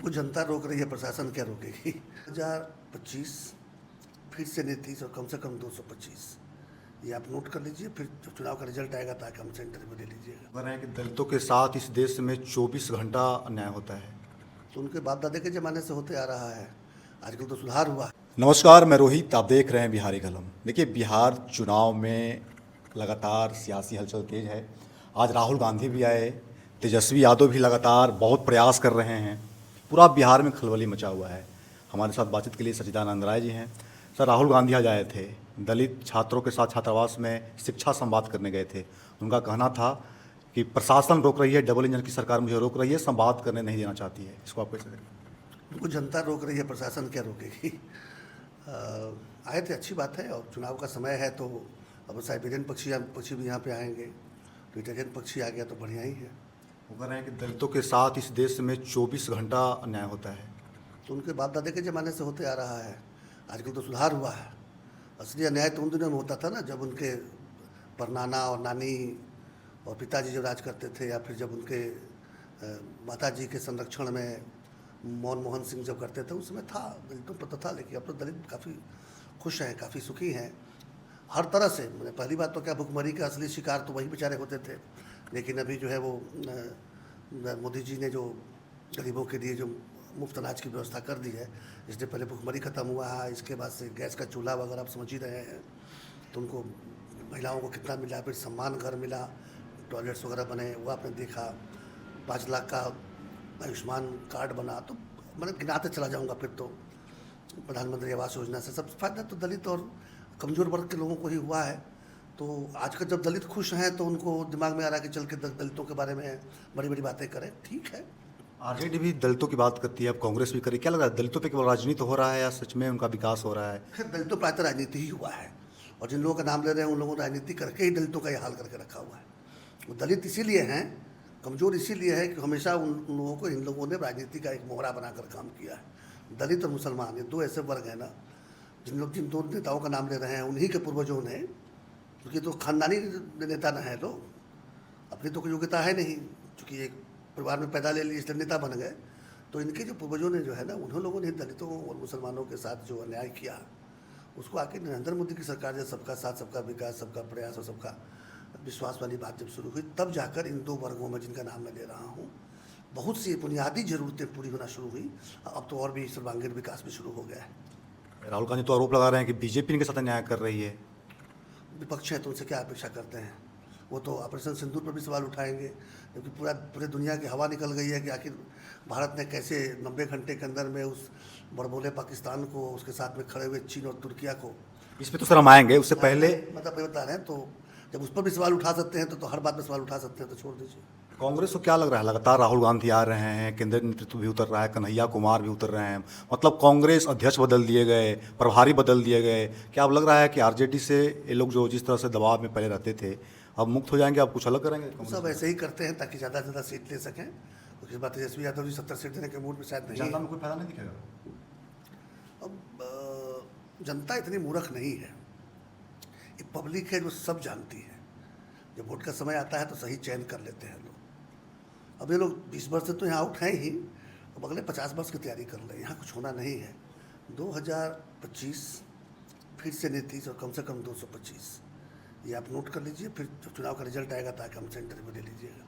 उनको जनता रोक रही है, प्रशासन क्या रोकेगी। 2025 फिर से नीतीश और कम से कम 225, ये आप नोट कर लीजिए। फिर जब चुनाव का रिजल्ट आएगा ताकि हम सेंटर में ले लीजिएगा। कह रहे हैं कि दलितों के साथ इस देश में 24 घंटा अन्याय होता है। तो उनके बाप दादे के ज़माने से होते आ रहा है, आजकल तो सुधार हुआ है। नमस्कार, मैं रोहित, आप देख रहे हैं बिहारी कलम। देखिए, बिहार चुनाव में लगातार सियासी हलचल तेज है। आज राहुल गांधी भी आए, तेजस्वी यादव भी लगातार बहुत प्रयास कर रहे हैं। पूरा बिहार में खलबली मचा हुआ है। हमारे साथ बातचीत के लिए सच्चिदानंद राय जी हैं। सर, राहुल गांधी आज आए थे, दलित छात्रों के साथ छात्रावास में शिक्षा संवाद करने गए थे। उनका कहना था कि प्रशासन रोक रही है, डबल इंजन की सरकार मुझे रोक रही है, संवाद करने नहीं देना चाहती है। इसको आप कैसे देखें? उनको जनता रोक रही है, प्रशासन क्या रोकेगी। आए थे, अच्छी बात है। और चुनाव का समय है तो अब साइबेरियन पक्षी भी यहाँ पे आएंगे, तो इटालियन पक्षी आ गया तो बढ़िया ही है। वो कह रहे हैं कि दलितों के साथ इस देश में 24 घंटा अन्याय होता है। तो उनके बाप दादे के ज़माने से होते आ रहा है, आजकल तो सुधार हुआ है। असली अन्याय तो उन दिनों में होता था ना, जब उनके परनाना और नानी और पिताजी जब राज करते थे, या फिर जब उनके माताजी के संरक्षण में मनमोहन सिंह जब करते थे, उसमें था, दलितों पर तो था। लेकिन अब तो दलित काफ़ी खुश हैं, काफ़ी सुखी हैं हर तरह से। मैंने पहली बात तो क्या, भुखमरी के असली शिकार तो वही बेचारे होते थे। लेकिन अभी जो है वो मोदी जी ने जो गरीबों के लिए जो मुफ्त अनाज की व्यवस्था कर दी है, इससे पहले भुखमरी खत्म हुआ है, इसके बाद से गैस का चूल्हा वगैरह आप समझ ही रहे हैं। तो उनको महिलाओं को कितना मिला, फिर सम्मान घर मिला, टॉयलेट्स वगैरह बने, वो आपने देखा। 5 लाख का आयुष्मान कार्ड बना। तो मैंने गिनाते चला जाऊँगा फिर तो। प्रधानमंत्री आवास योजना से सब फायदा तो दलित और कमज़ोर वर्ग के लोगों को ही हुआ है। तो आज का जब दलित खुश हैं तो उनको दिमाग में आ रहा है कि चल के दलितों के बारे में बड़ी बड़ी बातें करें। ठीक है। आरजेडी भी दलितों की बात करती है, अब कांग्रेस भी करे। क्या लग रहा है, दलितों पे केवल राजनीति हो रहा है या सच में उनका विकास हो रहा है? खैर, दलितों पर राजनीति ही हुआ है, और जिन लोगों का नाम ले रहे हैं उन लोगों ने राजनीति करके ही दलितों का ये हाल करके रखा हुआ है। वो दलित इसीलिए हैं, कमज़ोर इसीलिए है कि हमेशा उन लोगों को इन लोगों ने राजनीति का एक मोहरा बनाकर काम किया है। दलित और मुसलमान, ये दो ऐसे वर्ग हैं ना, जिन दो नेताओं का नाम ले रहे हैं, उन्हीं के पूर्वजों ने, क्योंकि तो खानदानी नेता न है लोग, अपनी तो कोई योग्यता है नहीं, क्योंकि एक परिवार में पैदा ले ली इसलिए नेता बन गए। तो इनके जो पूर्वजों ने जो है ना, उन्होंने लोगों ने दलितों और मुसलमानों के साथ जो अन्याय किया, उसको आके नरेंद्र मोदी की सरकार जब सबका साथ, सबका विकास, सबका प्रयास और सबका विश्वास वाली बात जब शुरू हुई, तब जाकर इन दो वर्गों में, जिनका नाम मैं ले रहा हूँ, बहुत सी बुनियादी ज़रूरतें पूरी होना शुरू हुई। अब तो और भी सर्वांगीण विकास भी शुरू हो गया है। राहुल गांधी तो आरोप लगा रहे हैं कि बीजेपी इनके साथ अन्याय कर रही है। विपक्ष है तो उनसे क्या अपेक्षा करते हैं? वो तो ऑपरेशन सिंदूर पर भी सवाल उठाएंगे, क्योंकि पूरे दुनिया की हवा निकल गई है कि आखिर भारत ने कैसे 90 घंटे के अंदर में उस बड़बोले पाकिस्तान को, उसके साथ में खड़े हुए चीन और तुर्किया को। इस पे तो सर हम आएंगे, उससे पहले मतलब ये बता रहे हैं, तो जब उस पर भी सवाल उठा सकते हैं तो हर बात में सवाल उठा सकते हैं, तो छोड़ दीजिए। कांग्रेस को क्या लग रहा है, लगातार राहुल गांधी आ रहे हैं, केंद्रीय नेतृत्व भी उतर रहा है, कन्हैया कुमार भी उतर रहे हैं, मतलब कांग्रेस अध्यक्ष बदल दिए गए, प्रभारी बदल दिए गए। क्या अब लग रहा है कि आरजेडी से ये लोग जो जिस तरह से दबाव में पहले रहते थे, अब मुक्त हो जाएंगे, अब कुछ अलग करेंगे? सब ऐसे ही करते हैं ताकि ज़्यादा से ज़्यादा सीट ले सकें। तो इस बात तेजस्वी यादव जी 70 सीट देने के मूड में शायद नहीं। जनता में कोई फायदा नहीं दिखेगा। अब जनता इतनी मूर्ख नहीं है, ये पब्लिक है जो सब जानती है। जब वोट का समय आता है तो सही चयन कर लेते हैं लोग। अब ये लोग 20 वर्ष से तो यहाँ आउट हैं ही, अब अगले 50 वर्ष की तैयारी कर लें, यहाँ कुछ होना नहीं है। 2025 फिर से नीतीश और कम से कम 225, ये आप नोट कर लीजिए। फिर जब चुनाव का रिजल्ट आएगा ताकि हम सेंटर में ले लीजिएगा।